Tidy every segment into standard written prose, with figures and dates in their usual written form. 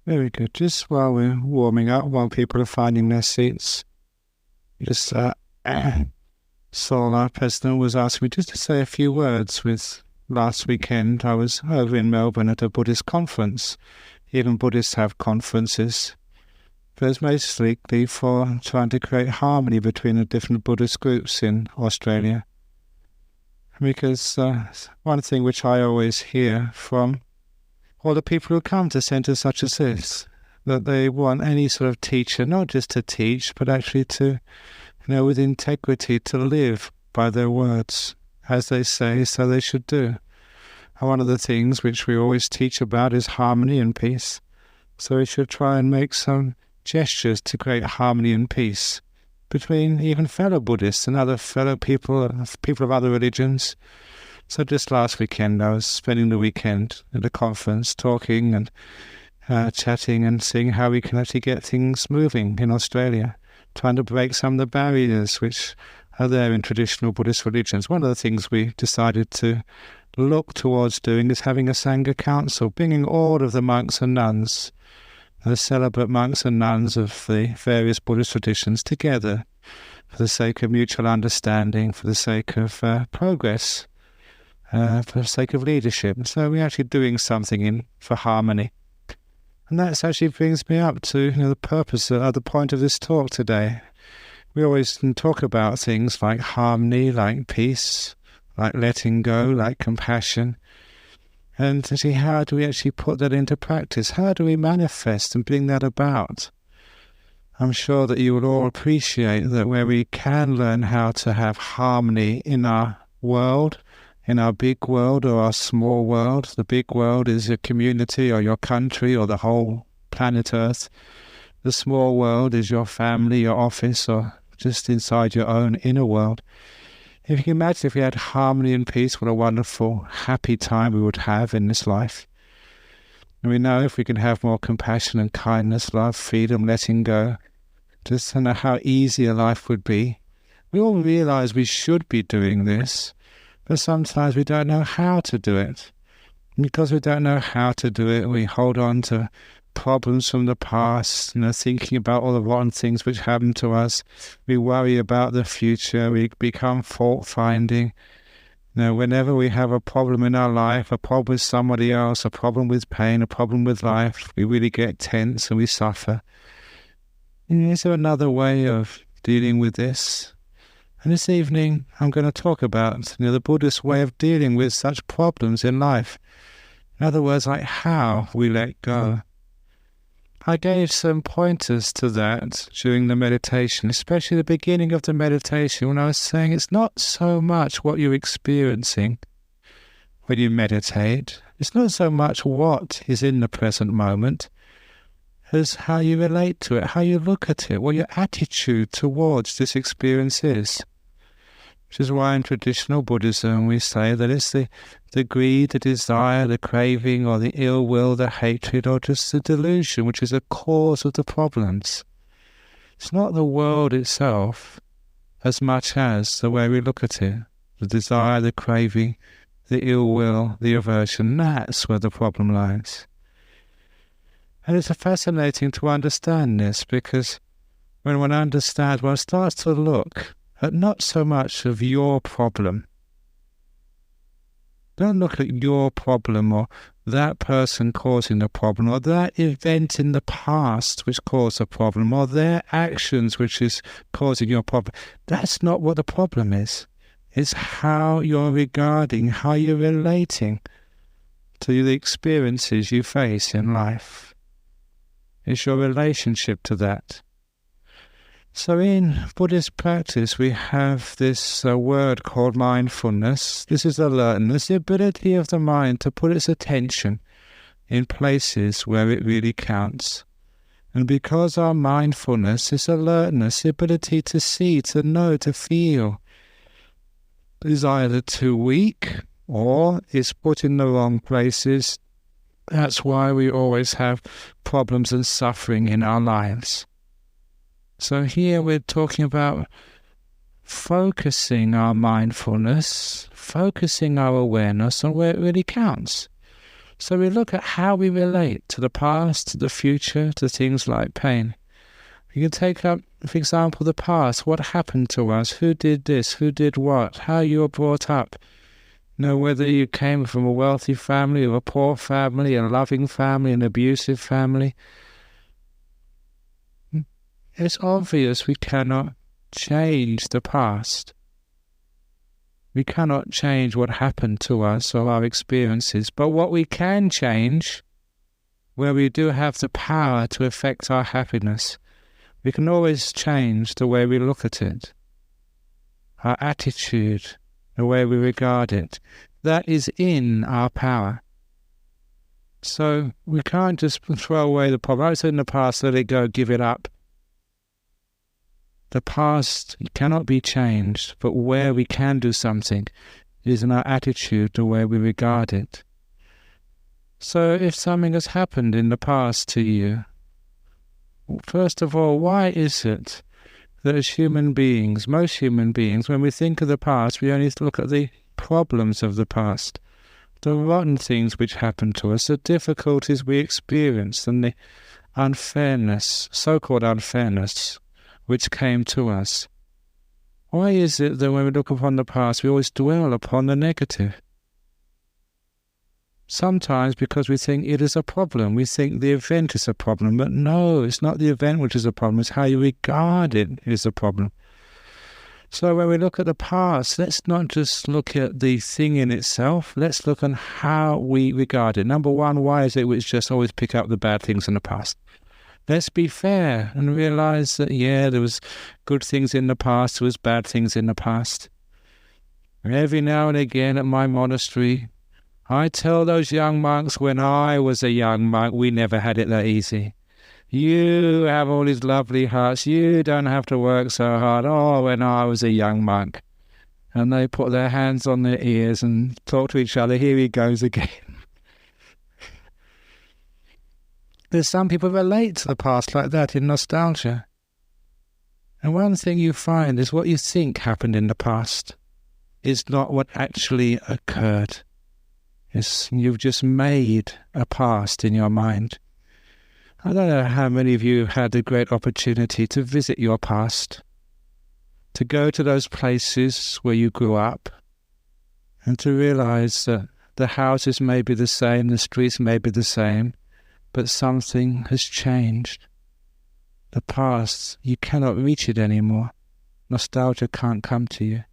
Very good. Just while we're warming up, while people are finding their seats, just Saul, our president, was asking me just to say a few words. With last weekend, I was over in Melbourne at a Buddhist conference. Even Buddhists have conferences. But it's mostly for trying to create harmony between the different Buddhist groups in Australia. Because one thing which I always hear from all the people who come to centres such as this, that they want any sort of teacher, not just to teach, but actually to, with integrity, to live by their words. As they say, so they should do. And one of the things which we always teach about is harmony and peace. So we should try and make some gestures to create harmony and peace between even fellow Buddhists and other fellow people of other religions. So just last weekend, I was spending the weekend at a conference talking and chatting and seeing how we can actually get things moving in Australia, trying to break some of the barriers which are there in traditional Buddhist religions. One of the things we decided to look towards doing is having a Sangha council, bringing all of the monks and nuns, the celibate monks and nuns of the various Buddhist traditions together for the sake of mutual understanding, for the sake of progress, for the sake of leadership. So we're actually doing something for harmony. And that actually brings me up to the purpose, the point of this talk today. We always talk about things like harmony, like peace, like letting go, like compassion. And to see how do we actually put that into practice? How do we manifest and bring that about? I'm sure that you will all appreciate that where we can learn how to have harmony in our world, in our big world or our small world. The big world is your community or your country or the whole planet Earth. The small world is your family, your office, or just inside your own inner world. If you can imagine if we had harmony and peace, what a wonderful, happy time we would have in this life. And we know if we can have more compassion and kindness, love, freedom, letting go, just to know how easy a life would be. We all realize we should be doing this, but sometimes we don't know how to do it. And because we don't know how to do it, we hold on to problems from the past, thinking about all the rotten things which happened to us. We worry about the future. We become fault-finding. Whenever we have a problem in our life, a problem with somebody else, a problem with pain, a problem with life, we really get tense and we suffer. Is there another way of dealing with this? And this evening, I'm going to talk about the Buddhist way of dealing with such problems in life. In other words, like how we let go. I gave some pointers to that during the meditation, especially the beginning of the meditation, when I was saying it's not so much what you're experiencing when you meditate. It's not so much what is in the present moment as how you relate to it, how you look at it, what your attitude towards this experience is. Which is why in traditional Buddhism we say that it's the greed, the desire, the craving, or the ill will, the hatred, or just the delusion, which is the cause of the problems. It's not the world itself as much as the way we look at it. The desire, the craving, the ill will, the aversion, that's where the problem lies. And it's fascinating to understand this, because when one understands, one starts to look at not so much of your problem. Don't look at your problem or that person causing the problem or that event in the past which caused the problem or their actions which is causing your problem. That's not what the problem is. It's how you're regarding, how you're relating to the experiences you face in life. It's your relationship to that. So in Buddhist practice, we have this word called mindfulness. This is alertness, the ability of the mind to put its attention in places where it really counts. And because our mindfulness is alertness, the ability to see, to know, to feel, is either too weak or is put in the wrong places. That's why we always have problems and suffering in our lives. So here we're talking about focusing our mindfulness, focusing our awareness on where it really counts. So we look at how we relate to the past, to the future, to things like pain. You can take up, for example, the past. What happened to us? Who did this? Who did what? How you were brought up. Whether you came from a wealthy family or a poor family, a loving family, an abusive family. It's obvious we cannot change the past. We cannot change what happened to us or our experiences. But what we can change, where we do have the power to affect our happiness, we can always change the way we look at it, our attitude, the way we regard it. That is in our power. So we can't just throw away the problem. I said in the past, let it go, give it up. The past cannot be changed, but where we can do something is in our attitude, the way we regard it. So if something has happened in the past to you, first of all, why is it that as human beings, most human beings, when we think of the past, we only look at the problems of the past, the rotten things which happened to us, the difficulties we experienced, and the unfairness, so-called unfairness, which came to us? Why is it that when we look upon the past, we always dwell upon the negative? Sometimes because we think it is a problem. We think the event is a problem. But no, it's not the event which is a problem. It's how you regard it is a problem. So when we look at the past, let's not just look at the thing in itself. Let's look on how we regard it. Number one, why is it we just always pick up the bad things in the past? Let's be fair and realize that, there was good things in the past, there was bad things in the past. Every now and again at my monastery, I tell those young monks, when I was a young monk, we never had it that easy. You have all these lovely hearts. You don't have to work so hard. Oh, when I was a young monk. And they put their hands on their ears and talk to each other. Here he goes again. There's some people relate to the past like that in nostalgia. And one thing you find is what you think happened in the past is not what actually occurred. You've just made a past in your mind. I don't know how many of you had the great opportunity to visit your past, to go to those places where you grew up, and to realize that the houses may be the same, the streets may be the same, but something has changed. The past, you cannot reach it anymore. Nostalgia can't come to you.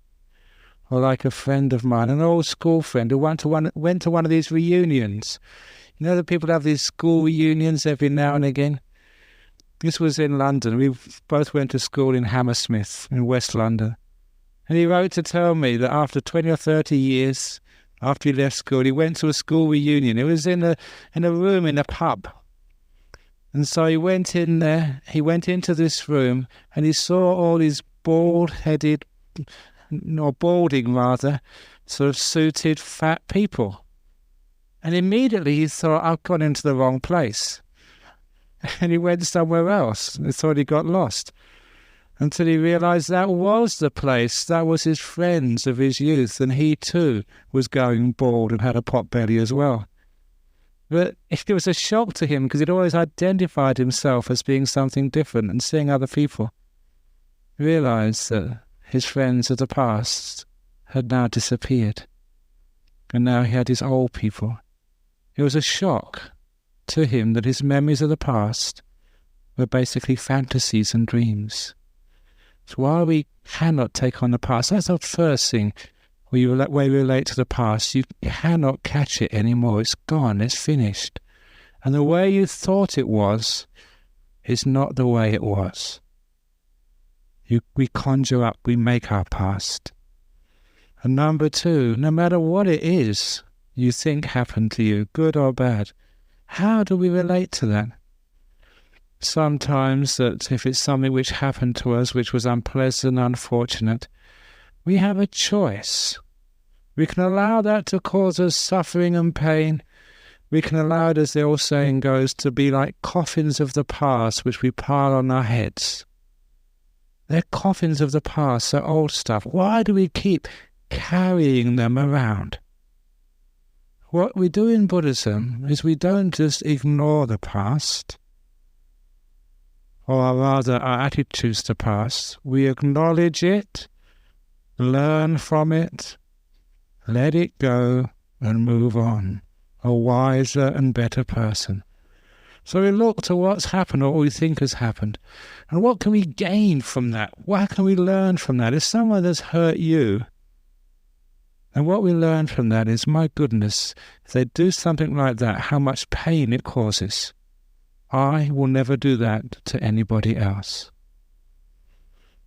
Or like a friend of mine, an old school friend who went to one of these reunions. You know that people have these school reunions every now and again? This was in London. We both went to school in Hammersmith in West London. And he wrote to tell me that after 20 or 30 years, after he left school, he went to a school reunion. It was in a room in a pub. And so he went in there, he went into this room, and he saw all these balding sort of suited fat people. And immediately he thought, I've gone into the wrong place. And he went somewhere else. He thought he got lost. Until he realized that was the place, that was his friends of his youth, and he too was going bald and had a pot belly as well. But it was a shock to him because he'd always identified himself as being something different, and seeing other people, realized that his friends of the past had now disappeared. And now he had his old people. It was a shock to him that his memories of the past were basically fantasies and dreams. So while we cannot take on the past, that's the first thing where you relate to the past. You cannot catch it anymore. It's gone. It's finished. And the way you thought it was is not the way it was. We conjure up, we make our past. And number two, no matter what it is you think happened to you, good or bad, how do we relate to that? Sometimes that if it's something which happened to us which was unpleasant, unfortunate, we have a choice. We can allow that to cause us suffering and pain. We can allow it, as the old saying goes, to be like coffins of the past which we pile on our heads. They're coffins of the past, they're old stuff. Why do we keep carrying them around? what we do in Buddhism is we don't just ignore the past, or rather our attitudes to the past. We acknowledge it, learn from it, let it go, and move on, a wiser and better person. So we look to what's happened or what we think has happened. And what can we gain from that? What can we learn from that? If someone has hurt you, and what we learn from that is, my goodness, if they do something like that, how much pain it causes. I will never do that to anybody else.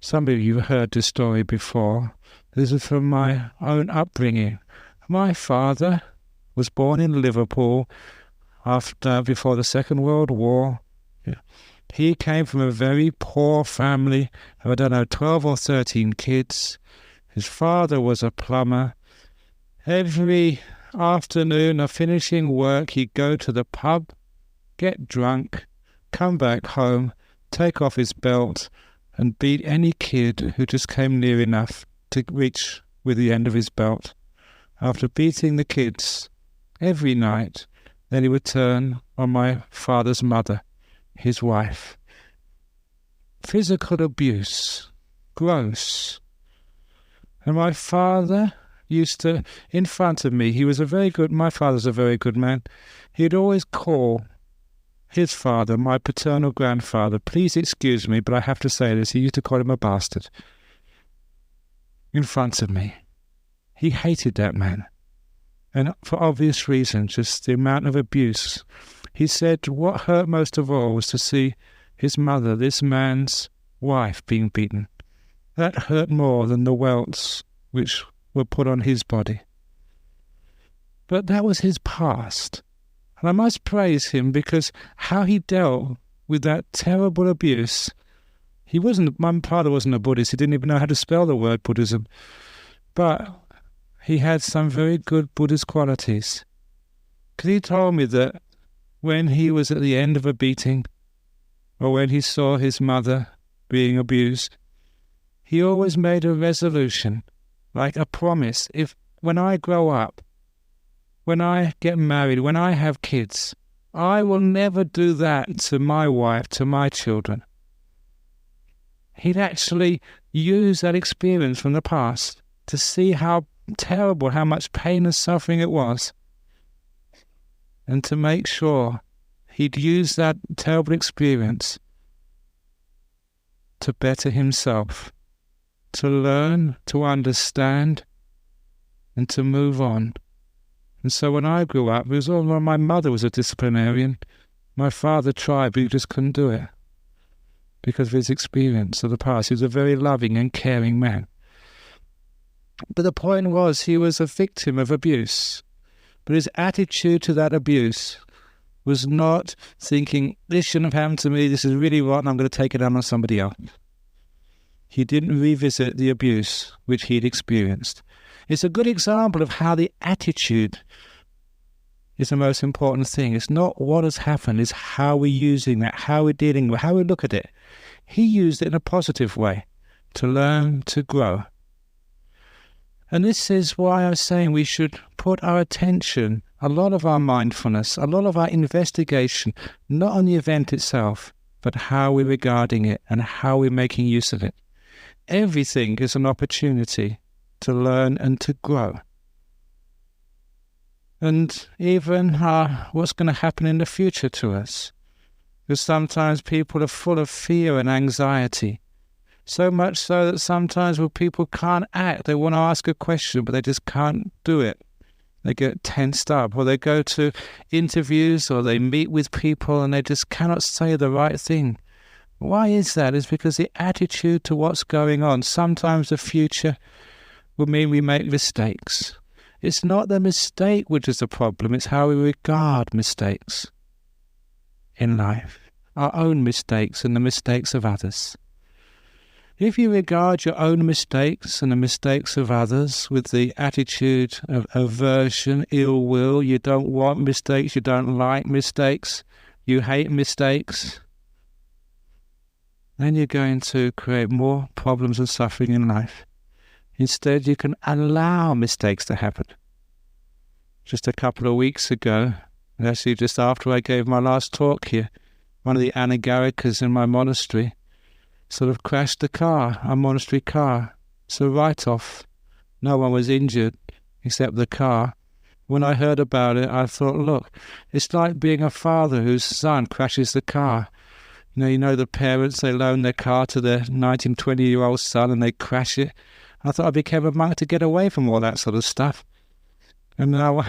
Some of you have heard this story before. This is from my own upbringing. My father was born in Liverpool before the Second World War. He came from a very poor family of, 12 or 13 kids. His father was a plumber. Every afternoon of finishing work, he'd go to the pub, get drunk, come back home, take off his belt, and beat any kid who just came near enough to reach with the end of his belt. After beating the kids every night, then he would turn on my father's mother, his wife. Physical abuse, gross. And my father used to, in front of me, my father's a very good man, he'd always call his father, my paternal grandfather, please excuse me, but I have to say this, he used to call him a bastard. In front of me. He hated that man. And for obvious reasons, just the amount of abuse. He said what hurt most of all was to see his mother, this man's wife, being beaten. That hurt more than the welts which were put on his body. But that was his past. And I must praise him because how he dealt with that terrible abuse. My father wasn't a Buddhist, he didn't even know how to spell the word Buddhism. But he had some very good Buddhist qualities. Because he told me that when he was at the end of a beating, or when he saw his mother being abused, he always made a resolution, like a promise, when I grow up, when I get married, when I have kids, I will never do that to my wife, to my children. He'd actually use that experience from the past to see how terrible, how much pain and suffering it was, and to make sure he'd use that terrible experience to better himself, to learn, to understand, and to move on. And so when I grew up, my mother was a disciplinarian. My father tried, but he just couldn't do it because of his experience of the past. He was a very loving and caring man. But the point was, he was a victim of abuse. But his attitude to that abuse was not thinking, this shouldn't have happened to me, this is really rotten, I'm going to take it out on somebody else. He didn't revisit the abuse which he'd experienced. It's a good example of how the attitude is the most important thing. It's not what has happened, it's how we're using that, how we're dealing with, how we look at it. He used it in a positive way to learn, to grow. And this is why I was saying we should put our attention, a lot of our mindfulness, a lot of our investigation, not on the event itself, but how we're regarding it and how we're making use of it. Everything is an opportunity to learn and to grow. And even what's going to happen in the future to us. Because sometimes people are full of fear and anxiety. So much so that sometimes when people can't act, they want to ask a question, but they just can't do it. They get tensed up, or they go to interviews, or they meet with people, and they just cannot say the right thing. Why is that? It's because the attitude to what's going on. Sometimes the future will mean we make mistakes. It's not the mistake which is the problem, it's how we regard mistakes in life. Our own mistakes and the mistakes of others. If you regard your own mistakes and the mistakes of others with the attitude of aversion, ill will, you don't want mistakes, you don't like mistakes, you hate mistakes, then you're going to create more problems and suffering in life. Instead, you can allow mistakes to happen. just a couple of weeks ago, actually just after I gave my last talk here, one of the anagarikas in my monastery sort of crashed the car, a monastery car. It's a write-off. No one was injured except the car. When I heard about it, I thought, look, it's like being a father whose son crashes the car. You know the parents, they loan their car to their 19, 20-year-old son and they crash it. I thought I became a monk to get away from all that sort of stuff. And now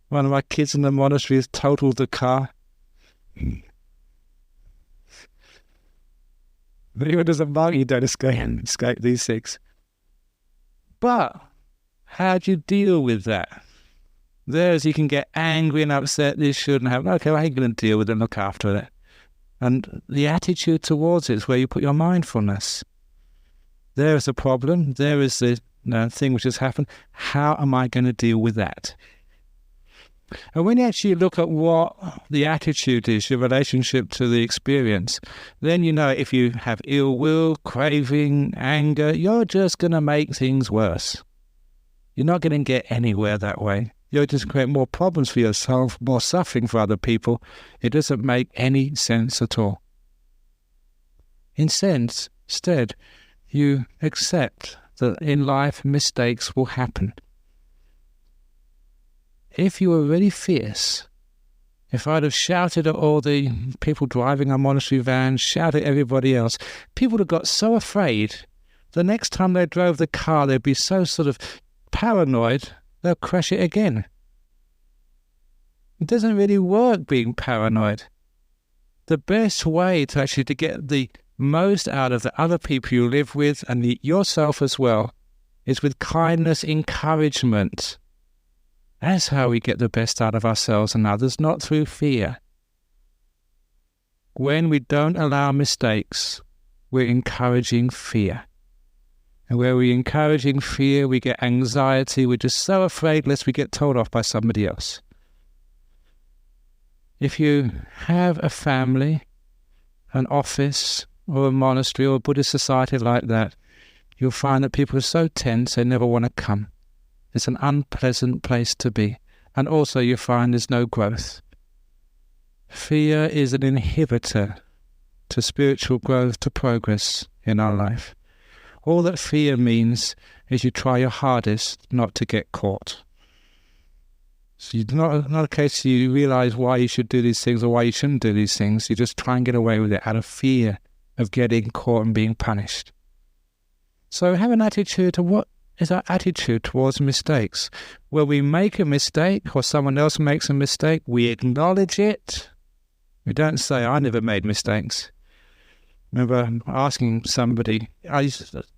one of my kids in the monastery has totaled the car. But even as a monk, you don't escape these things. But how do you deal with that? You can get angry and upset, this shouldn't happen. Okay, well, how are you going to deal with it and look after it? And the attitude towards it is where you put your mindfulness. There is a problem. There is the thing which has happened. How am I going to deal with that? And when you actually look at what the attitude is, your relationship to the experience, then you know if you have ill will, craving, anger, you're just going to make things worse. You're not going to get anywhere that way. You'll just create more problems for yourself, more suffering for other people. It doesn't make any sense at all. Instead, you accept that in life mistakes will happen. If you were really fierce, if I'd have shouted at all the people driving our monastery vans, shouted at everybody else, people would have got so afraid, the next time they drove the car, they'd be so sort of paranoid, they'll crash it again. It doesn't really work being paranoid. The best way to get the most out of the other people you live with and yourself as well is with kindness, encouragement. That's how we get the best out of ourselves and others, not through fear. When we don't allow mistakes, we're encouraging fear. And where we're encouraging fear, we get anxiety. We're just so afraid lest we get told off by somebody else. If you have a family, an office, or a monastery, or a Buddhist society like that, you'll find that people are so tense they never want to come. It's an unpleasant place to be. And also you find there's no growth. Fear is an inhibitor to spiritual growth, to progress in our life. All that fear means is you try your hardest not to get caught. So it's not a case you realize why you should do these things or why you shouldn't do these things. You just try and get away with it out of fear of getting caught and being punished. So have an attitude to what is our attitude towards mistakes. When we make a mistake or someone else makes a mistake, we acknowledge it. We don't say, I never made mistakes. Remember asking somebody, I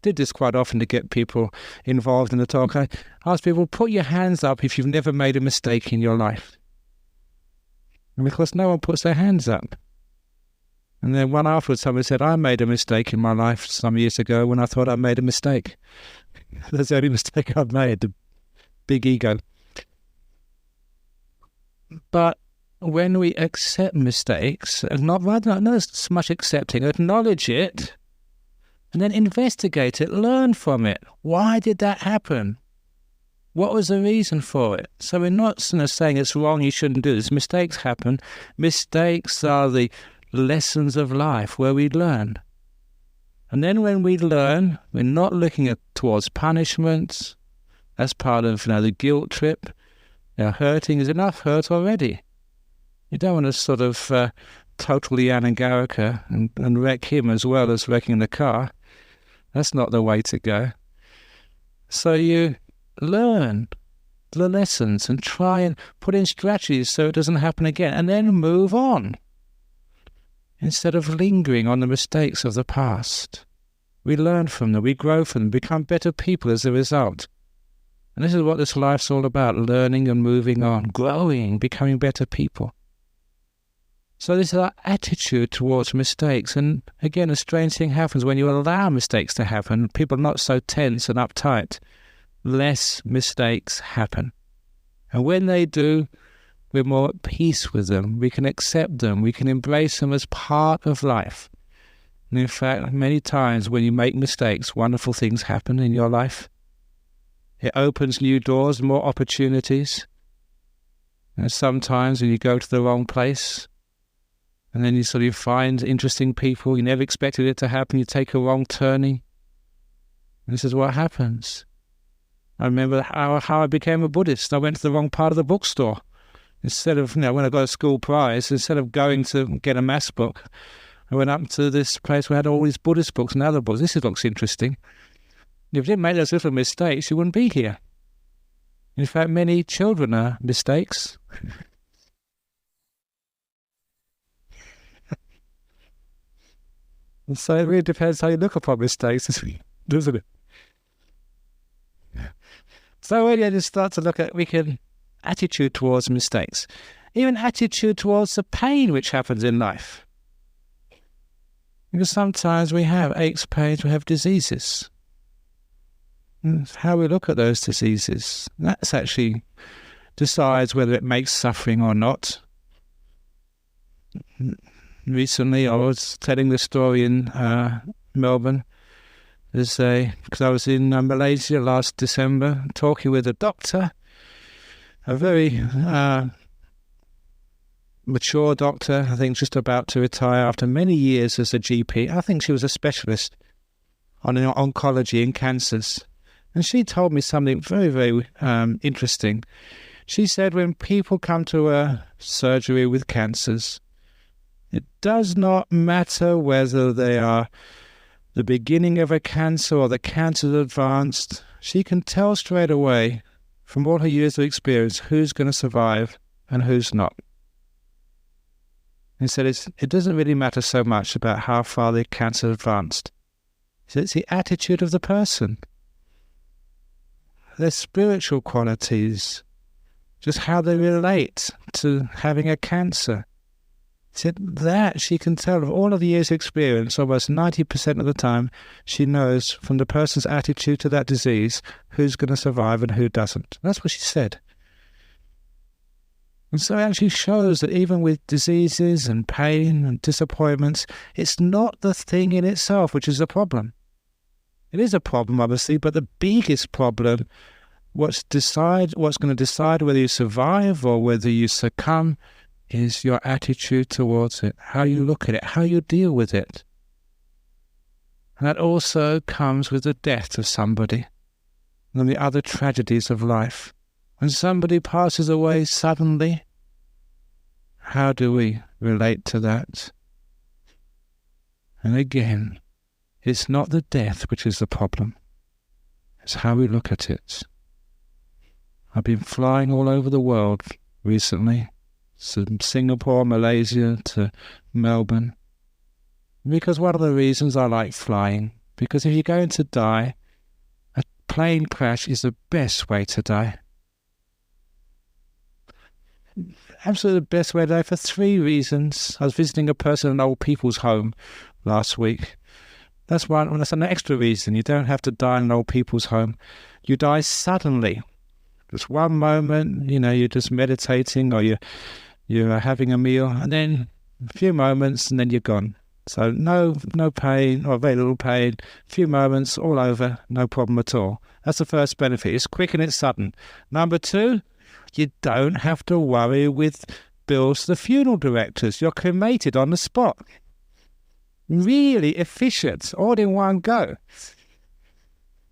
did this quite often to get people involved in the talk. I asked people, put your hands up if you've never made a mistake in your life. And because no one puts their hands up. And then one afterwards, somebody said, I made a mistake in my life some years ago when I thought I made a mistake. That's the only mistake I've made, the big ego. But when we accept mistakes, not so much accepting, acknowledge it, and then investigate it, learn from it. Why did that happen? What was the reason for it? So we're not saying it's wrong, you shouldn't do this. Mistakes happen. Mistakes are the lessons of life where we learn. And then when we learn, we're not looking towards punishments. That's part of the guilt trip. Hurting is enough hurt already. You don't want to sort of totally anagarika and wreck him as well as wrecking the car. That's not the way to go. So you learn the lessons and try and put in strategies so it doesn't happen again, and then move on. Instead of lingering on the mistakes of the past, we learn from them, we grow from them, become better people as a result. And this is what this life's all about, learning and moving on, growing, becoming better people. So this is our attitude towards mistakes. And again, a strange thing happens when you allow mistakes to happen. People are not so tense and uptight. Less mistakes happen. And when they do, we're more at peace with them. We can accept them. We can embrace them as part of life. And in fact, many times when you make mistakes, wonderful things happen in your life. It opens new doors, more opportunities. And sometimes when you go to the wrong place, and then you sort of find interesting people, you never expected it to happen, you take a wrong turning. And this is what happens. I remember how I became a Buddhist. I went to the wrong part of the bookstore. Instead of, when I got a school prize, instead of going to get a maths book, I went up to this place where I had all these Buddhist books and other books. This looks interesting. If you didn't make those little mistakes, you wouldn't be here. In fact, many children are mistakes. And so it really depends how you look upon mistakes, doesn't it? So when you just start to look at attitude towards mistakes, even attitude towards the pain which happens in life. Because sometimes we have aches, pains, we have diseases. And how we look at those diseases, that's actually decides whether it makes suffering or not. Recently, I was telling the story in Melbourne. Because I was in Malaysia last December talking with a doctor, a very mature doctor, I think just about to retire after many years as a GP. I think she was a specialist on oncology and cancers. And she told me something very, very interesting. She said when people come to a surgery with cancers, it does not matter whether they are the beginning of a cancer or the cancer is advanced. She can tell straight away from all her years of experience who's going to survive and who's not. He said it doesn't really matter so much about how far the cancer advanced. He said it's the attitude of the person, their spiritual qualities, just how they relate to having a cancer. He said that she can tell of all of the years' experience, almost 90% of the time, she knows from the person's attitude to that disease who's going to survive and who doesn't. That's what she said. And so it actually shows that even with diseases and pain and disappointments, it's not the thing in itself which is a problem. It is a problem, obviously, but the biggest problem, what's going to decide whether you survive or whether you succumb, is your attitude towards it, how you look at it, how you deal with it. And that also comes with the death of somebody and the other tragedies of life. When somebody passes away suddenly, how do we relate to that? And again, it's not the death which is the problem. It's how we look at it. I've been flying all over the world recently, from Singapore, Malaysia to Melbourne. Because one of the reasons I like flying, because if you're going to die, a plane crash is the best way to die. Absolutely the best way to die for 3 reasons. I was visiting a person in an old people's home last week. That's an extra reason. You don't have to die in an old people's home. You die suddenly. Just one moment, you're just meditating or you're having a meal, and then a few moments and then you're gone. So no pain or very little pain, a few moments, all over, no problem at all. That's the first benefit. It's quick and it's sudden. Number 2, you don't have to worry with bills to the funeral directors. You're cremated on the spot. Really efficient, all in one go.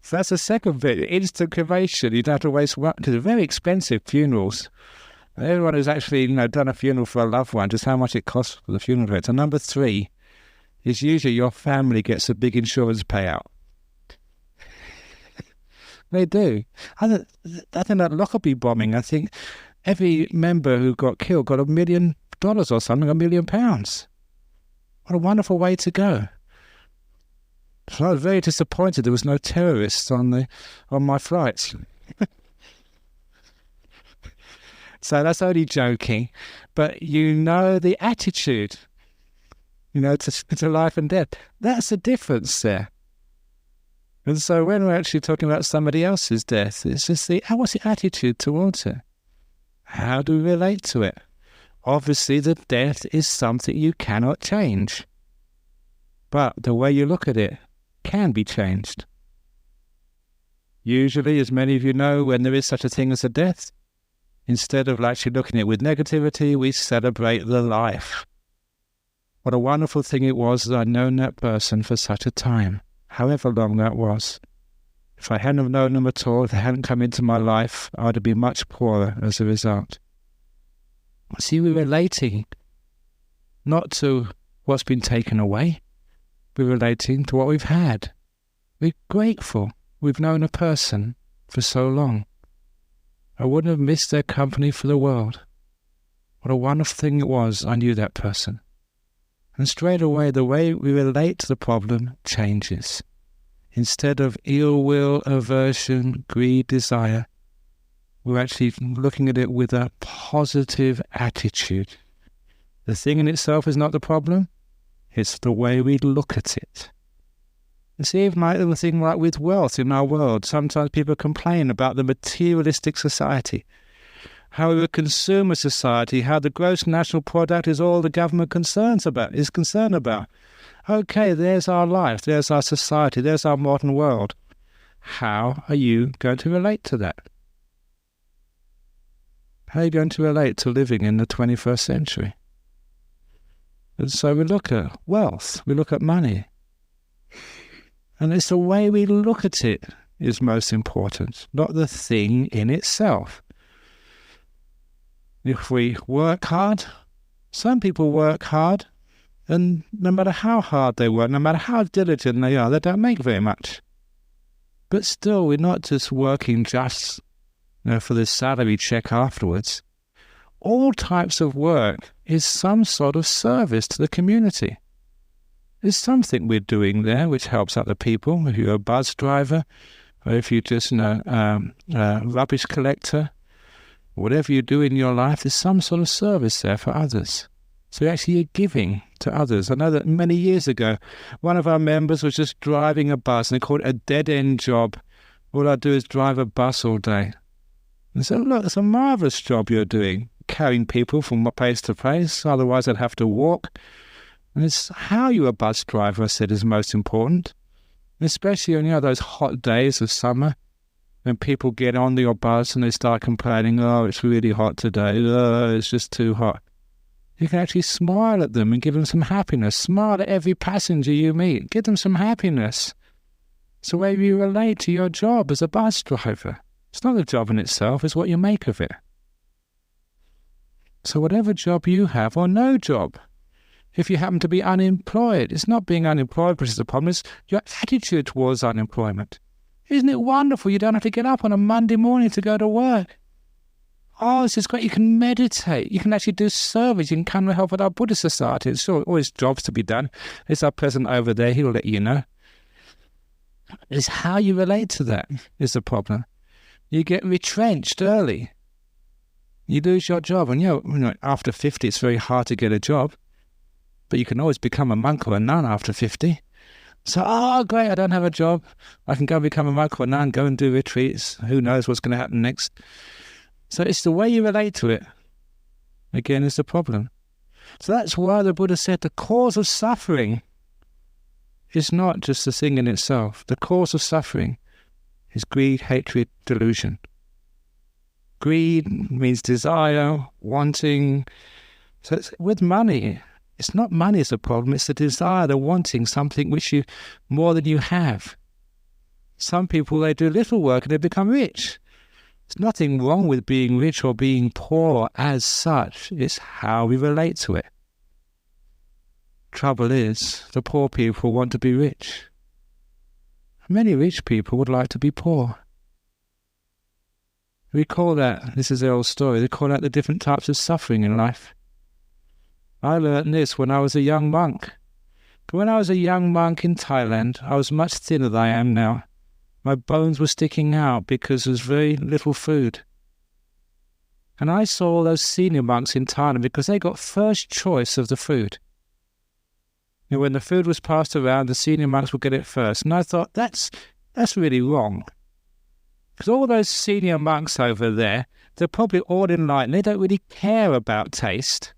So that's the second bit, instant cremation. You don't have to waste work, because they're very expensive funerals. Everyone who's actually done a funeral for a loved one, just how much it costs for the funeral director. And number 3 is usually your family gets a big insurance payout. They do. I think that Lockerbie bombing, I think every member who got killed got $1 million or something, £1 million. What a wonderful way to go. So I was very disappointed there was no terrorists on my flights. So that's only joking, but the attitude, to life and death. That's the difference there. And so when we're actually talking about somebody else's death, it's just what's the attitude towards it? How do we relate to it? Obviously, the death is something you cannot change, but the way you look at it can be changed. Usually, as many of you know, when there is such a thing as a death, Instead of actually looking at it with negativity, we celebrate the life. What a wonderful thing it was that I'd known that person for such a time, however long that was. If I hadn't have known them at all, if they hadn't come into my life, I would have been much poorer as a result. See, we're relating not to what's been taken away. We're relating to what we've had. We're grateful we've known a person for so long. I wouldn't have missed their company for the world. What a wonderful thing it was I knew that person. And straight away, the way we relate to the problem changes. Instead of ill will, aversion, greed, desire, we're actually looking at it with a positive attitude. The thing in itself is not the problem. It's the way we look at it. It's even like the thing like with wealth in our world. Sometimes people complain about the materialistic society, how we're a consumer society, how the gross national product is all the government is concerned about. Okay, there's our life, there's our society, there's our modern world. How are you going to relate to that? How are you going to relate to living in the 21st century? And so we look at wealth, we look at money. And it's the way we look at it is most important, not the thing in itself. If we work hard, some people work hard, and no matter how hard they work, no matter how diligent they are, they don't make very much. But still, we're not just working just for the salary check afterwards. All types of work is some sort of service to the community. There's something we're doing there which helps other people. If you're a bus driver, or if you're just a rubbish collector, whatever you do in your life, there's some sort of service there for others. So actually you're giving to others. I know that many years ago, one of our members was just driving a bus, and they called it a dead-end job. All I do is drive a bus all day. And so, look, it's a marvellous job you're doing, carrying people from place to place. Otherwise, I'd have to walk. And it's how you're a bus driver, I said, is most important. And especially on those hot days of summer, when people get on your bus and they start complaining, oh, it's really hot today, oh, it's just too hot. You can actually smile at them and give them some happiness. Smile at every passenger you meet. Give them some happiness. It's the way you relate to your job as a bus driver. It's not the job in itself, it's what you make of it. So whatever job you have, or no job, if you happen to be unemployed, it's not being unemployed which is the problem, it's your attitude towards unemployment. Isn't it wonderful you don't have to get up on a Monday morning to go to work? Oh, this is great. You can meditate. You can actually do service. You can come and help at our Buddhist society. There's always jobs to be done. There's our president over there. He'll let you know. It's how you relate to that is the problem. You get retrenched early. You lose your job. And after 50, it's very hard to get a job. But you can always become a monk or a nun after 50. So, oh, great, I don't have a job. I can go become a monk or a nun, go and do retreats. Who knows what's going to happen next? So it's the way you relate to it, again, is the problem. So that's why the Buddha said the cause of suffering is not just the thing in itself. The cause of suffering is greed, hatred, delusion. Greed means desire, wanting. So with money, it's not money is the problem, it's the desire, the wanting something which you, more than you have. Some people, they do little work and they become rich. There's nothing wrong with being rich or being poor as such. It's how we relate to it. Trouble is, the poor people want to be rich. Many rich people would like to be poor. We call that, this is the old story, they call that the different types of suffering in life. I learned this when I was a young monk. When I was a young monk in Thailand, I was much thinner than I am now. My bones were sticking out because there was very little food. And I saw all those senior monks in Thailand because they got first choice of the food. And when the food was passed around, the senior monks would get it first. And I thought, that's really wrong. Because all those senior monks over there, they're probably all enlightened. They don't really care about taste.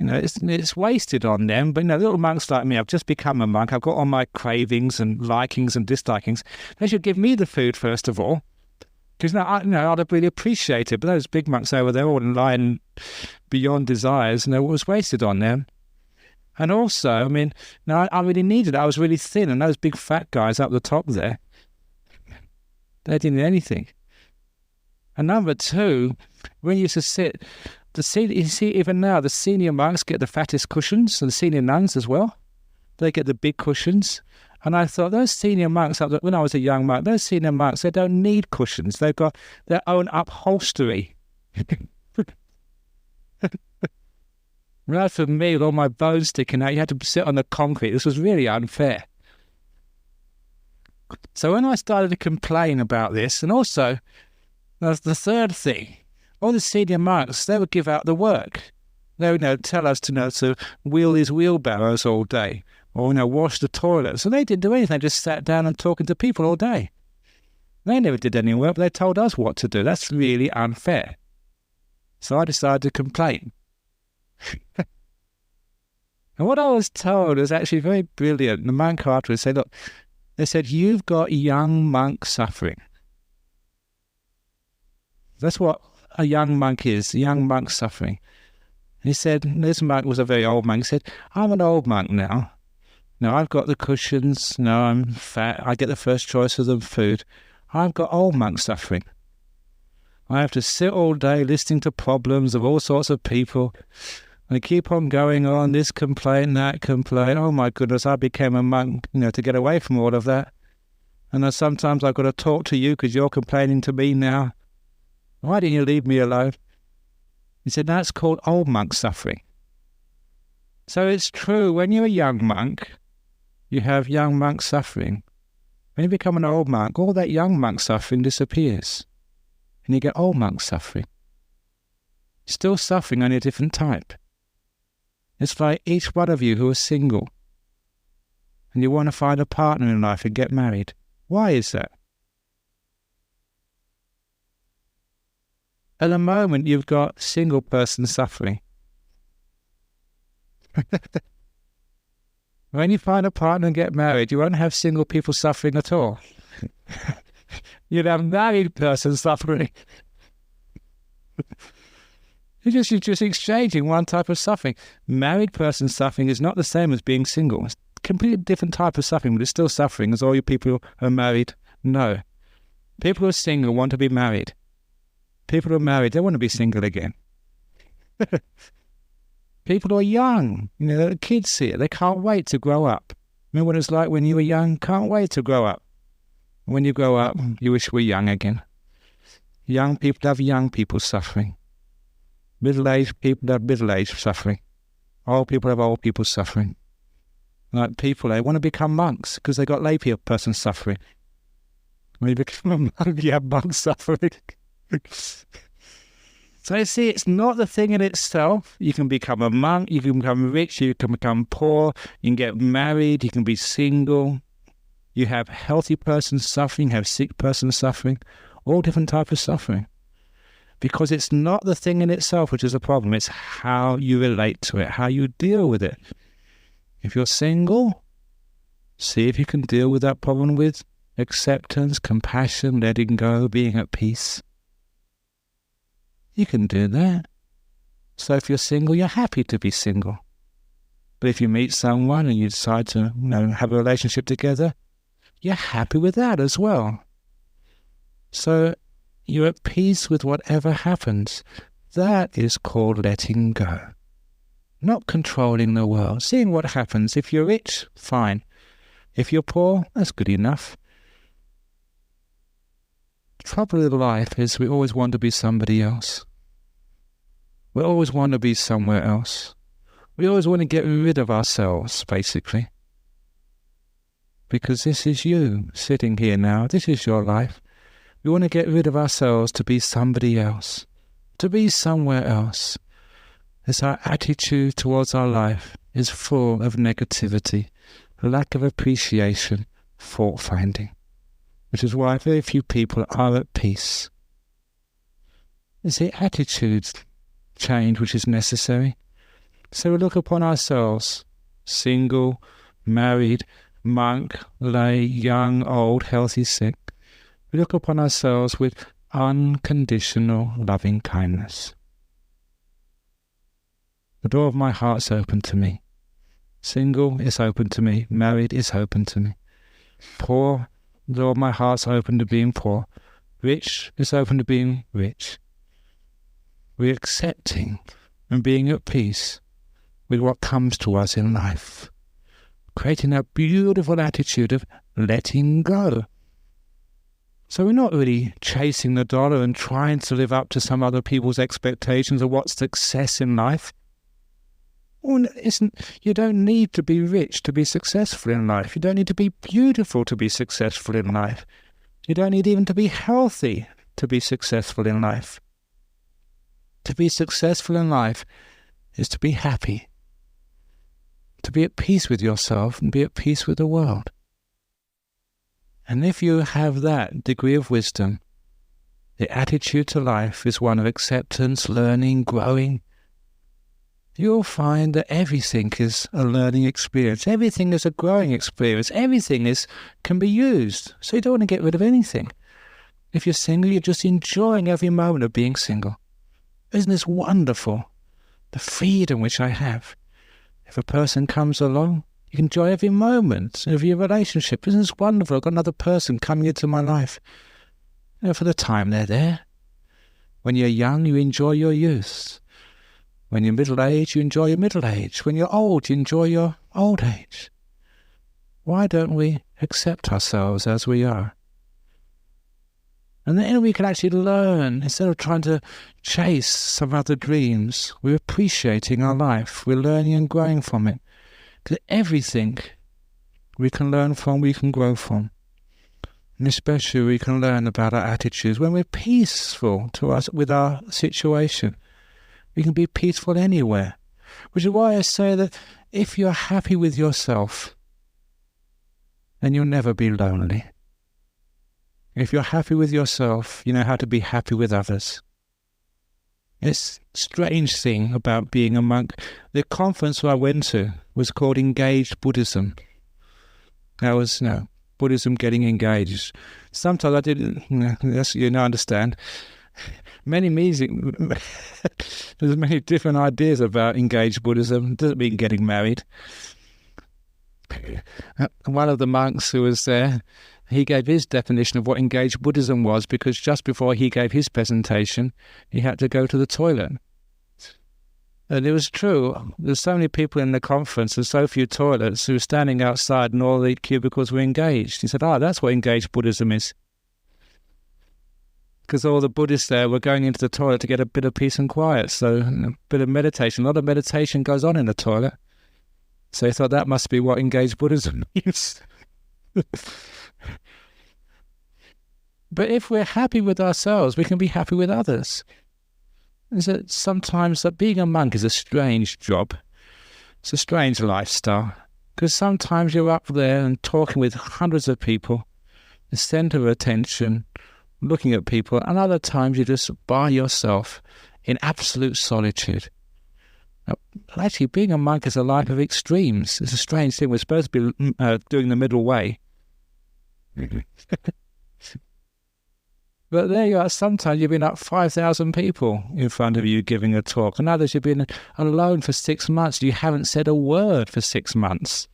It's wasted on them. But, little monks like me, I've just become a monk. I've got all my cravings and likings and dislikings. They should give me the food first of all. Because I'd have really appreciated, but those big monks over there all lying beyond desires, it was wasted on them. And also, I really needed it. I was really thin, and those big fat guys up the top there, they didn't need anything. And number two, when you used to sit, you see, even now, the senior monks get the fattest cushions, and the senior nuns as well. They get the big cushions. And I thought, those senior monks, when I was a young monk, those senior monks, they don't need cushions. They've got their own upholstery. Right, for me, with all my bones sticking out, you had to sit on the concrete. This was really unfair. So when I started to complain about this, and also, the third thing, all the senior monks, they would give out the work. They would tell us to wheel these wheelbarrows all day, or wash the toilets. So they didn't do anything. They just sat down and talking to people all day. They never did any work, but they told us what to do. That's really unfair. So I decided to complain. And what I was told was actually very brilliant. The monk afterwards said, look, they said, you've got young monk suffering. That's what a young monk is, a young monk suffering. And he said, this monk was a very old monk. He said, I'm an old monk now. Now I've got the cushions. Now I'm fat. I get the first choice of the food. I've got old monk suffering. I have to sit all day listening to problems of all sorts of people. And keep on going on, this complaint, that complaint. Oh my goodness, I became a monk, to get away from all of that. And then sometimes I've got to talk to you because you're complaining to me now. Why didn't you leave me alone? He said, that's called old monk suffering. So it's true, when you're a young monk, you have young monk suffering. When you become an old monk, all that young monk suffering disappears. And you get old monk suffering. Still suffering, only a different type. It's like each one of you who are single and you want to find a partner in life and get married. Why is that? At the moment, you've got single person suffering. When you find a partner and get married, you won't have single people suffering at all. You'd have married person suffering. You're just exchanging one type of suffering. Married person suffering is not the same as being single. It's a completely different type of suffering, but it's still suffering as all you people who are married know. People who are single want to be married. People who are married, they want to be single again. People who are young, the kids here, they can't wait to grow up. Remember what it's like when you were young? Can't wait to grow up. When you grow up, you wish you were young again. Young people have young people suffering. Middle-aged people have middle-aged suffering. Old people have old people suffering. Like people, they want to become monks because they got lay person suffering. When you become a monk, you have monk suffering. So you see, it's not the thing in itself. You can become a monk, you can become rich, you can become poor, you can get married, you can be single. You have healthy person suffering, have sick person suffering, all different types of suffering. Because it's not the thing in itself which is a problem, it's how you relate to it, how you deal with it. If you're single, see if you can deal with that problem with acceptance, compassion, letting go, being at peace. You can do that. So if you're single, you're happy to be single. But if you meet someone and you decide to have a relationship together, you're happy with that as well. So you're at peace with whatever happens. That is called letting go. Not controlling the world. Seeing what happens. If you're rich, fine. If you're poor, that's good enough. The trouble with life is we always want to be somebody else. We always want to be somewhere else. We always want to get rid of ourselves, basically. Because this is you sitting here now. This is your life. We want to get rid of ourselves to be somebody else, to be somewhere else. As our attitude towards our life is full of negativity, lack of appreciation, fault-finding, which is why very few people are at peace. It's the attitude change which is necessary. So we look upon ourselves, single, married, monk, lay, young, old, healthy, sick. We look upon ourselves with unconditional loving kindness. The door of my heart's open to me. Single is open to me. Married is open to me. Poor, the door of my heart's open to being poor. Rich is open to being rich. We're accepting and being at peace with what comes to us in life. Creating a beautiful attitude of letting go. So we're not really chasing the dollar and trying to live up to some other people's expectations of what's success in life. You don't need to be rich to be successful in life. You don't need to be beautiful to be successful in life. You don't need even to be healthy to be successful in life. To be successful in life is to be happy. To be at peace with yourself and be at peace with the world. And if you have that degree of wisdom, the attitude to life is one of acceptance, learning, growing, you'll find that everything is a learning experience. Everything is a growing experience. Everything can be used. So you don't want to get rid of anything. If you're single, you're just enjoying every moment of being single. Isn't this wonderful? The freedom which I have. If a person comes along, you can enjoy every moment of your relationship. Isn't this wonderful? I've got another person coming into my life. For the time they're there. When you're young, you enjoy your youth. When you're middle-aged, you enjoy your middle age. When you're old, you enjoy your old age. Why don't we accept ourselves as we are? And then we can actually learn, instead of trying to chase some other dreams, we're appreciating our life. We're learning and growing from it. Because everything we can learn from, we can grow from. And especially we can learn about our attitudes. When we're peaceful to us with our situation, we can be peaceful anywhere. Which is why I say that if you're happy with yourself, then you'll never be lonely. If you're happy with yourself, you know how to be happy with others. It's a strange thing about being a monk. The conference I went to was called Engaged Buddhism. That was, Buddhism getting engaged. Sometimes I didn't, understand. There's many different ideas about engaged Buddhism. It doesn't mean getting married. One of the monks who was there, he gave his definition of what engaged Buddhism was, because just before he gave his presentation, he had to go to the toilet. And it was true. There's so many people in the conference, there's so few toilets, who were standing outside and all the cubicles were engaged. He said, that's what engaged Buddhism is. Because all the Buddhists there were going into the toilet to get a bit of peace and quiet. So a bit of meditation. A lot of meditation goes on in the toilet. So he thought that must be what engaged Buddhism means. But if we're happy with ourselves, we can be happy with others. Is that sometimes that being a monk is a strange job. It's a strange lifestyle. Because sometimes you're up there and talking with hundreds of people, the centre of attention, looking at people, and other times you're just by yourself in absolute solitude. Now, actually, being a monk is a life of extremes. It's a strange thing. We're supposed to be doing the middle way. But there you are. Sometimes you've been up 5,000 people in front of you giving a talk, and others you've been alone for 6 months. You haven't said a word for 6 months.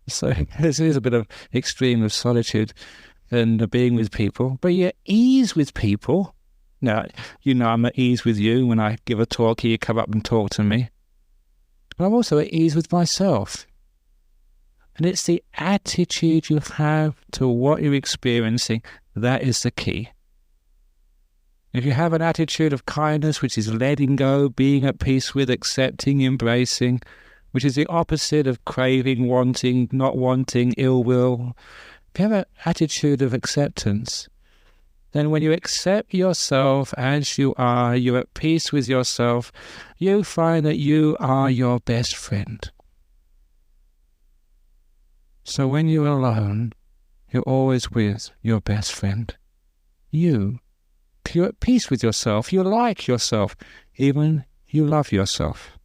So this is a bit of extreme of solitude and being with people. But you're at ease with people. Now, I'm at ease with you. When I give a talk here, you come up and talk to me. But I'm also at ease with myself. And it's the attitude you have to what you're experiencing that is the key. If you have an attitude of kindness, which is letting go, being at peace with, accepting, embracing, which is the opposite of craving, wanting, not wanting, ill will. If you have an attitude of acceptance, then when you accept yourself as you are, you're at peace with yourself, you find that you are your best friend. So when you're alone, you're always with your best friend. You're at peace with yourself. You like yourself. Even you love yourself.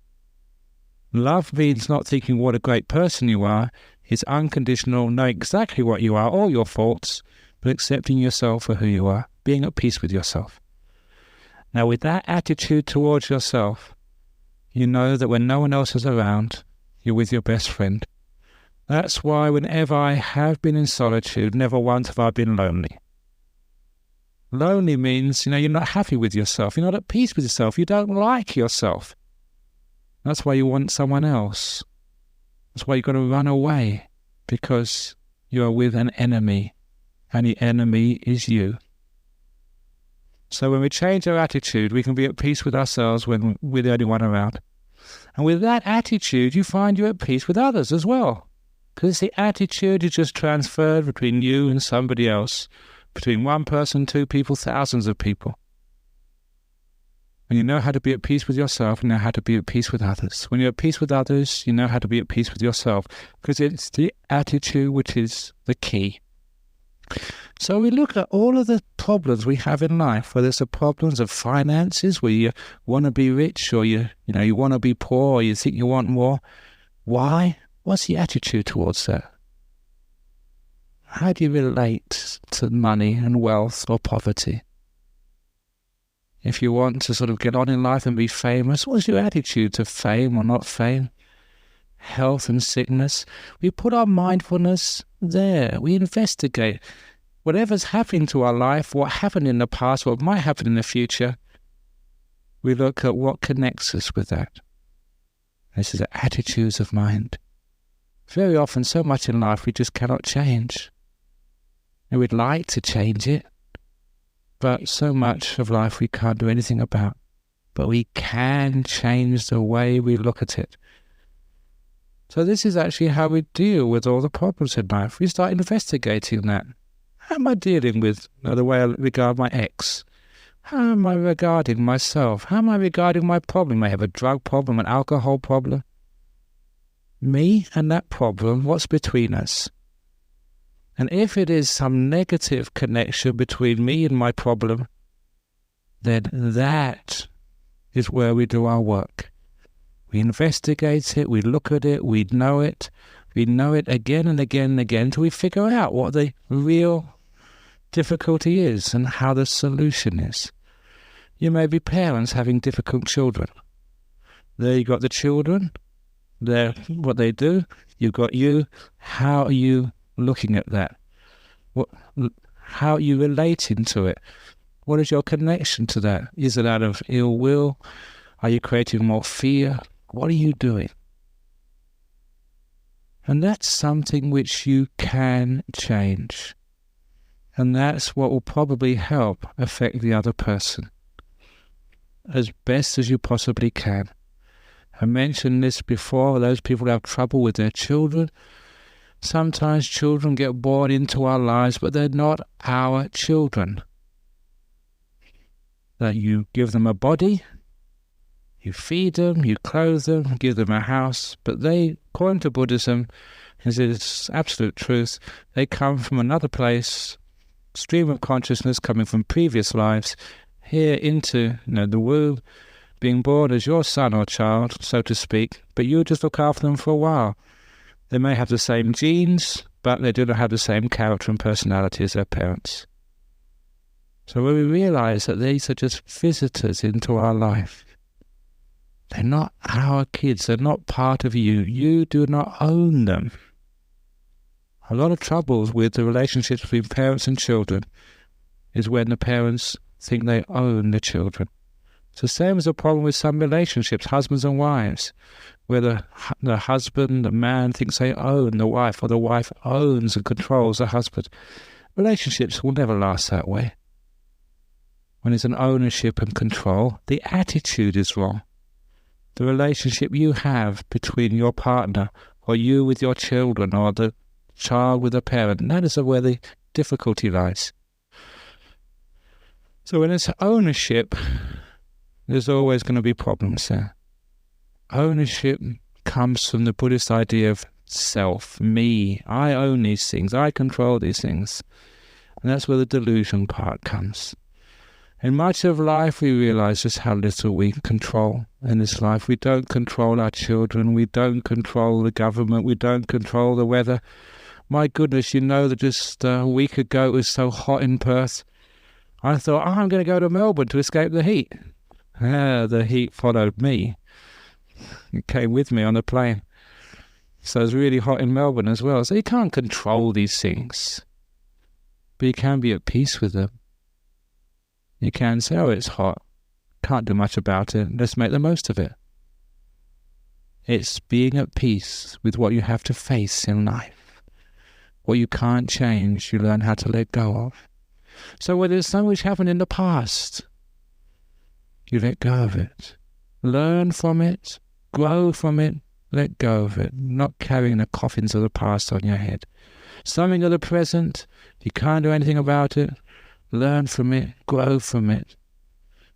Love means not thinking what a great person you are. It's unconditional, know exactly what you are, all your faults, but accepting yourself for who you are, being at peace with yourself. Now, with that attitude towards yourself, you know that when no one else is around, you're with your best friend. That's why whenever I have been in solitude, never once have I been lonely. Lonely means, you're not happy with yourself. You're not at peace with yourself. You don't like yourself. That's why you want someone else. That's why you've got to run away, because you are with an enemy, and the enemy is you. So when we change our attitude, we can be at peace with ourselves when we're the only one around. And with that attitude, you find you're at peace with others as well. Because the attitude is just transferred between you and somebody else, between one person, two people, thousands of people. When you know how to be at peace with yourself, you know how to be at peace with others. When you're at peace with others, you know how to be at peace with yourself, because it's the attitude which is the key. So we look at all of the problems we have in life, whether it's the problems of finances, where you want to be rich, or you want to be poor, or you think you want more. Why? What's the attitude towards that? How do you relate to money and wealth or poverty? If you want to sort of get on in life and be famous, what's your attitude to fame or not fame? Health and sickness. We put our mindfulness there. We investigate. Whatever's happening to our life, what happened in the past, what might happen in the future, we look at what connects us with that. This is the attitudes of mind. Very often, so much in life we just cannot change. And we'd like to change it, but so much of life we can't do anything about. But we can change the way we look at it. So this is actually how we deal with all the problems in life. We start investigating that. How am I dealing with the way I regard my ex? How am I regarding myself? How am I regarding my problem? I have a drug problem, an alcohol problem. Me and that problem, what's between us? And if it is some negative connection between me and my problem, then that is where we do our work. We investigate it, we look at it, we know it again and again and again until we figure out what the real difficulty is and how the solution is. You may be parents having difficult children. There you got the children, they're what they do, you've got you. How are you looking at that? How are you relating to it? What is your connection to that? Is it out of ill will? Are you creating more fear? What are you doing? And that's something which you can change. And that's what will probably help affect the other person as best as you possibly can. I mentioned this before, those people who have trouble with their children. Sometimes children get born into our lives, but they're not our children. That you give them a body, you feed them, you clothe them, give them a house, but they, according to Buddhism, this is absolute truth, they come from another place, stream of consciousness coming from previous lives, here into the womb, being born as your son or child, so to speak, but you just look after them for a while. They may have the same genes, but they do not have the same character and personality as their parents. So when we realize that these are just visitors into our life, they're not our kids, they're not part of you. You do not own them. A lot of troubles with the relationships between parents and children is when the parents think they own the children. It's the same as a problem with some relationships, husbands and wives, where the husband, the man, thinks they own the wife, or the wife owns and controls the husband. Relationships will never last that way. When it's an ownership and control, the attitude is wrong. The relationship you have between your partner, or you with your children, or the child with a parent, that is where the difficulty lies. So when it's ownership, there's always going to be problems there. Ownership comes from the Buddhist idea of self, me. I own these things, I control these things. And that's where the delusion part comes. In much of life, we realize just how little we control in this life. We don't control our children, we don't control the government, we don't control the weather. My goodness, you know that just a week ago it was so hot in Perth. I thought, I'm going to go to Melbourne to escape the heat. The heat followed me. It came with me on the plane. So it's really hot in Melbourne as well. So you can't control these things. But you can be at peace with them. You can say, oh, it's hot. Can't do much about it. Let's make the most of it. It's being at peace with what you have to face in life. What you can't change, you learn how to let go of. So when there's something which happened in the past, you let go of it. Learn from it. Grow from it. Let go of it. Not carrying the coffins of the past on your head. Something of the present, you can't do anything about it. Learn from it. Grow from it.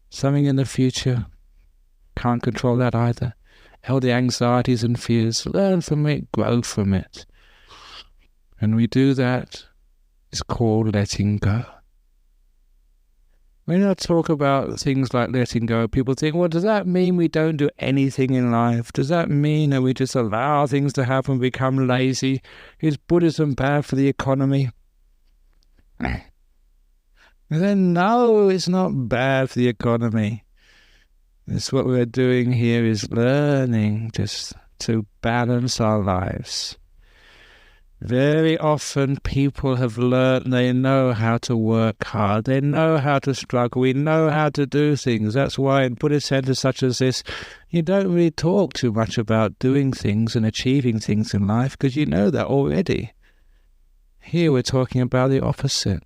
Something in the future, can't control that either. All the anxieties and fears, learn from it, grow from it. And we do that, it's called letting go. When I talk about things like letting go, people think, well, does that mean we don't do anything in life? Does that mean that we just allow things to happen, become lazy? Is Buddhism bad for the economy? And then, no, it's not bad for the economy. It's what we're doing here is learning just to balance our lives. Very often people have learned, they know how to work hard, they know how to struggle, we know how to do things. That's why in Buddhist centers such as this, you don't really talk too much about doing things and achieving things in life because you know that already. Here we're talking about the opposite.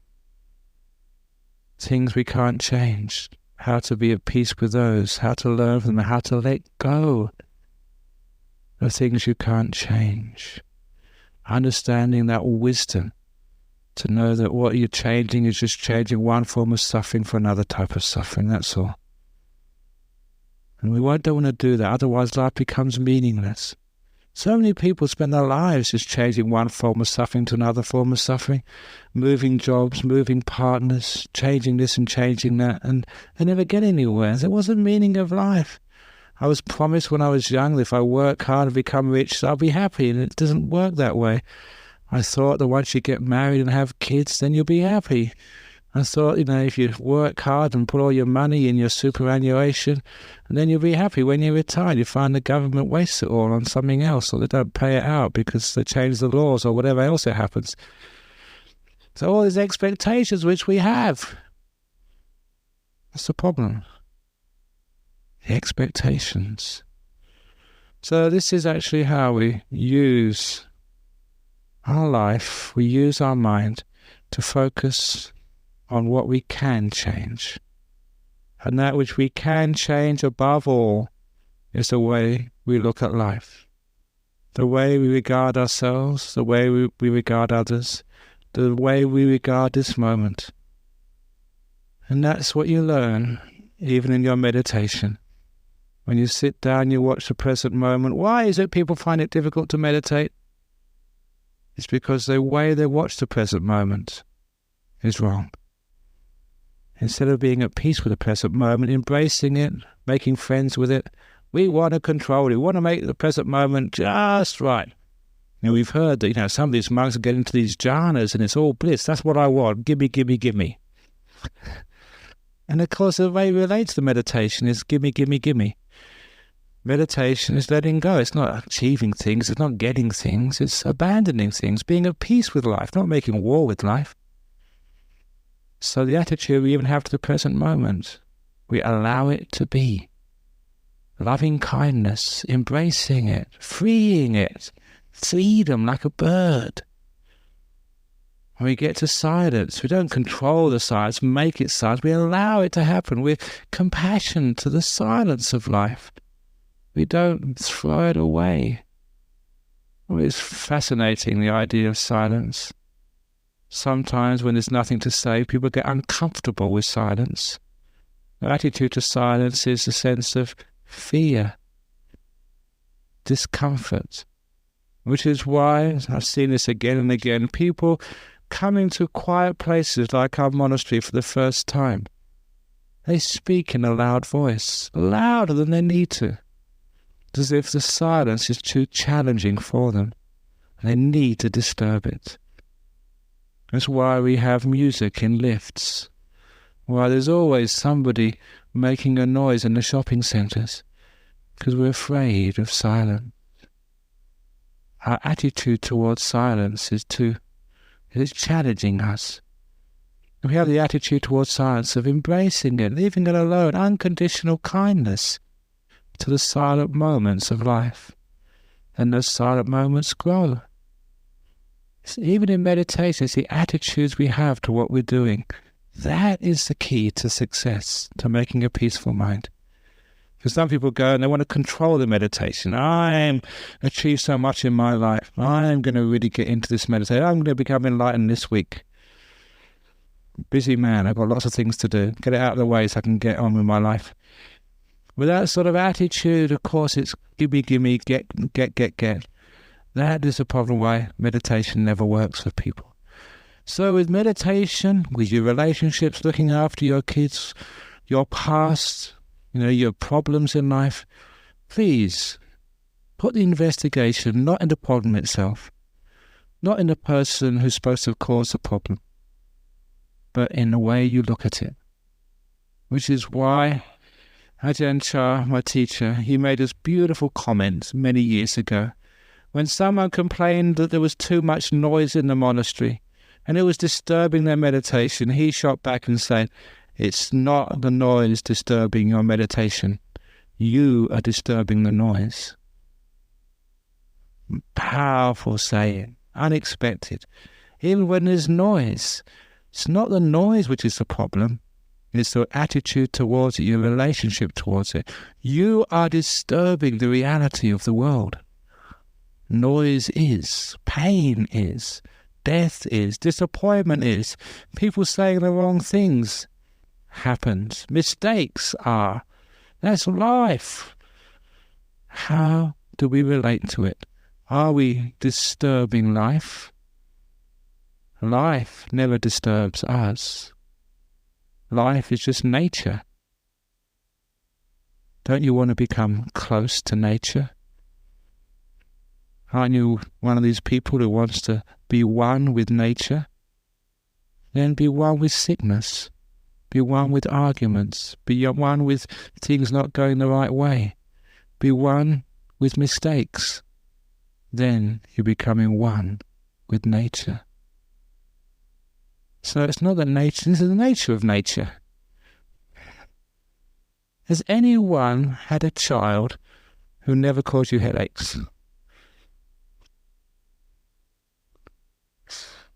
Things we can't change. How to be at peace with those, how to learn from them, how to let go of things you can't change. Understanding that wisdom, to know that what you're changing is just changing one form of suffering for another type of suffering, that's all. And we don't want to do that, otherwise life becomes meaningless. So many people spend their lives just changing one form of suffering to another form of suffering, moving jobs, moving partners, changing this and changing that, and they never get anywhere. There was a meaning of life. I was promised when I was young that if I work hard and become rich, I'll be happy, and it doesn't work that way. I thought that once you get married and have kids, then you'll be happy. I thought, if you work hard and put all your money in your superannuation, and then you'll be happy when you're retired. You find the government wastes it all on something else, or they don't pay it out because they change the laws or whatever else it happens. So all these expectations which we have, that's the problem. The expectations. So this is actually how we use our life, we use our mind to focus on what we can change. And that which we can change above all is the way we look at life. The way we regard ourselves, the way we regard others, the way we regard this moment. And that's what you learn, even in your meditation. When you sit down, you watch the present moment. Why is it people find it difficult to meditate? It's because the way they watch the present moment is wrong. Instead of being at peace with the present moment, embracing it, making friends with it, we want to control it. We want to make the present moment just right. We've heard that, some of these monks get into these jhanas and it's all bliss. That's what I want. Gimme, gimme, gimme. And of course, the way it relates to meditation is gimme, gimme, gimme. Meditation is letting go. It's not achieving things. It's not getting things. It's abandoning things, being at peace with life, not making war with life. So the attitude we even have to the present moment, we allow it to be. Loving kindness, embracing it, freeing it, freedom like a bird. When we get to silence, we don't control the silence, make it silence, we allow it to happen with compassion to the silence of life. We don't throw it away. It's fascinating, the idea of silence. Sometimes when there's nothing to say, people get uncomfortable with silence. Their attitude to silence is a sense of fear, discomfort, which is why, I've seen this again and again, people coming to quiet places like our monastery for the first time, they speak in a loud voice, louder than they need to, as if the silence is too challenging for them. They need to disturb it. That's why we have music in lifts. Why there's always somebody making a noise in the shopping centres. Because we're afraid of silence. Our attitude towards silence is challenging us. We have the attitude towards silence of embracing it, leaving it alone, unconditional kindness to the silent moments of life. And those silent moments grow. Even in meditation, it's the attitudes we have to what we're doing. That is the key to success, to making a peaceful mind. Because some people go and they want to control the meditation. I'm achieved so much in my life. I'm going to really get into this meditation. I'm going to become enlightened this week. Busy man, I've got lots of things to do. Get it out of the way so I can get on with my life. With that sort of attitude, of course, it's gimme, gimme, get. That is the problem why meditation never works for people. So with meditation, with your relationships, looking after your kids, your past, your problems in life, please put the investigation not in the problem itself, not in the person who's supposed to cause the problem, but in the way you look at it. Which is why Ajahn Chah, my teacher, he made this beautiful comment many years ago. When someone complained that there was too much noise in the monastery and it was disturbing their meditation, he shot back and said, "It's not the noise disturbing your meditation. You are disturbing the noise." Powerful saying, unexpected. Even when there's noise, it's not the noise which is the problem. It's the attitude towards it, your relationship towards it. You are disturbing the reality of the world. Noise is, pain is, death is, disappointment is, people saying the wrong things happens, mistakes are. That's life. How do we relate to it? Are we disturbing life? Life never disturbs us. Life is just nature. Don't you want to become close to nature? Aren't you one of these people who wants to be one with nature? Then be one with sickness. Be one with arguments. Be one with things not going the right way. Be one with mistakes. Then you're becoming one with nature. So it's not the nature, this is the nature of nature. Has anyone had a child who never caused you headaches?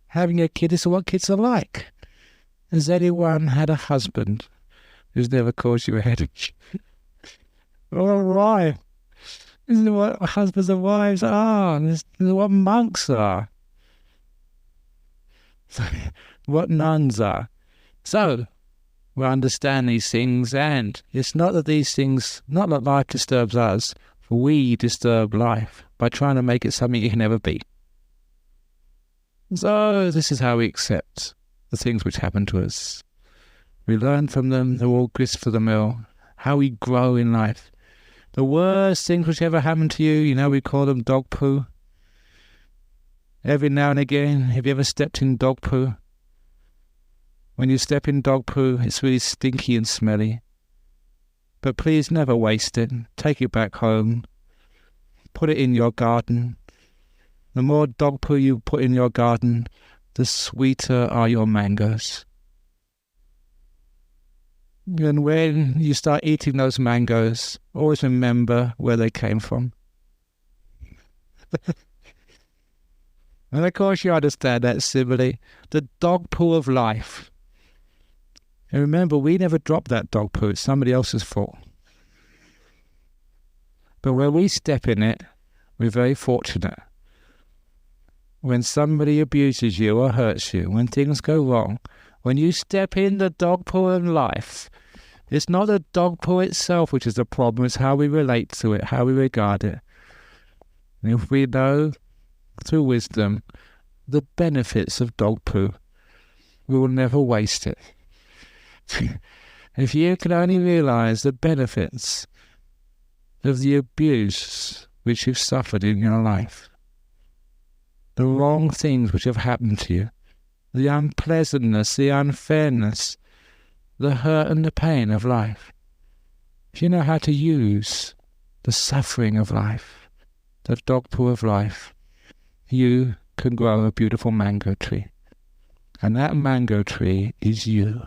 Having a kid is what kids are like. Has anyone had a husband who's never caused you a headache? Or a wife? Isn't it what husbands and wives are? This is what monks are. What nuns are. So, we understand these things, and it's not that these things, not that life disturbs us, we disturb life by trying to make it something it can never be. So, this is how we accept the things which happen to us. We learn from them, they're all grist for the mill, how we grow in life. The worst things which ever happened to you, we call them dog poo. Every now and again, have you ever stepped in dog poo? When you step in dog poo, it's really stinky and smelly. But please never waste it. Take it back home. Put it in your garden. The more dog poo you put in your garden, the sweeter are your mangoes. And when you start eating those mangoes, always remember where they came from. And of course you understand that simile, the dog poo of life. And remember, we never dropped that dog poo, it's somebody else's fault. But when we step in it, we're very fortunate. When somebody abuses you or hurts you, when things go wrong, when you step in the dog poo of life, it's not the dog poo itself which is the problem, it's how we relate to it, how we regard it. And if we know, through wisdom, the benefits of dog poo, we will never waste it. If you can only realize the benefits of the abuse which you've suffered in your life, the wrong things which have happened to you, the unpleasantness, the unfairness, the hurt and the pain of life. If you know how to use the suffering of life, the dog poo of life, you can grow a beautiful mango tree. And that mango tree is you.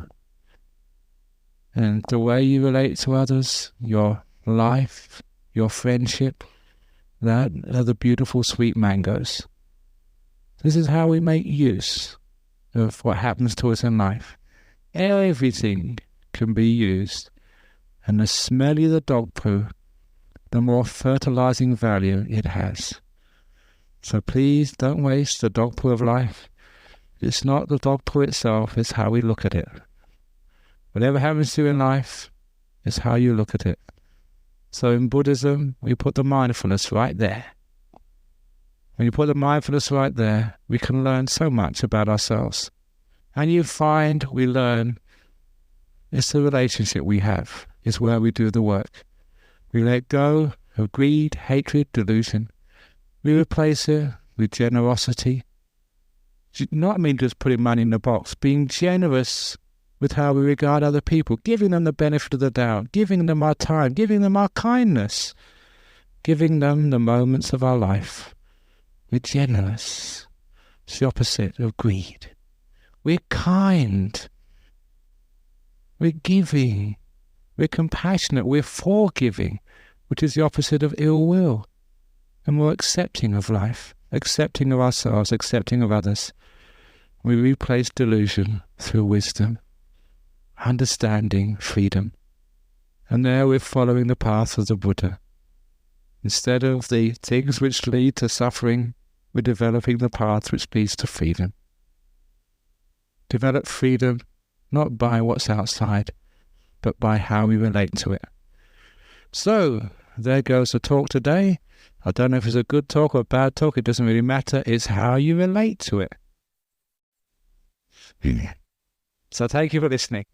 And the way you relate to others, your life, your friendship, that are the beautiful sweet mangoes. This is how we make use of what happens to us in life. Everything can be used, and the smellier the dog poo, the more fertilizing value it has. So please don't waste the dog poo of life. It's not the dog poo itself, it's how we look at it. Whatever happens to you in life is how you look at it. So in Buddhism, we put the mindfulness right there. When you put the mindfulness right there, we can learn so much about ourselves. And you find we learn it's the relationship we have, is where we do the work. We let go of greed, hatred, delusion. We replace it with generosity. Not just putting money in the box, being generous with how we regard other people, giving them the benefit of the doubt, giving them our time, giving them our kindness, giving them the moments of our life. We're generous. It's the opposite of greed. We're kind. We're giving. We're compassionate. We're forgiving, which is the opposite of ill will. And we're accepting of life, accepting of ourselves, accepting of others. We replace delusion through wisdom, understanding, freedom. And there we're following the path of the Buddha. Instead of the things which lead to suffering, we're developing the path which leads to freedom. Develop freedom not by what's outside, but by how we relate to it. So, there goes the talk today. I don't know if it's a good talk or a bad talk, it doesn't really matter. It's how you relate to it. So thank you for listening.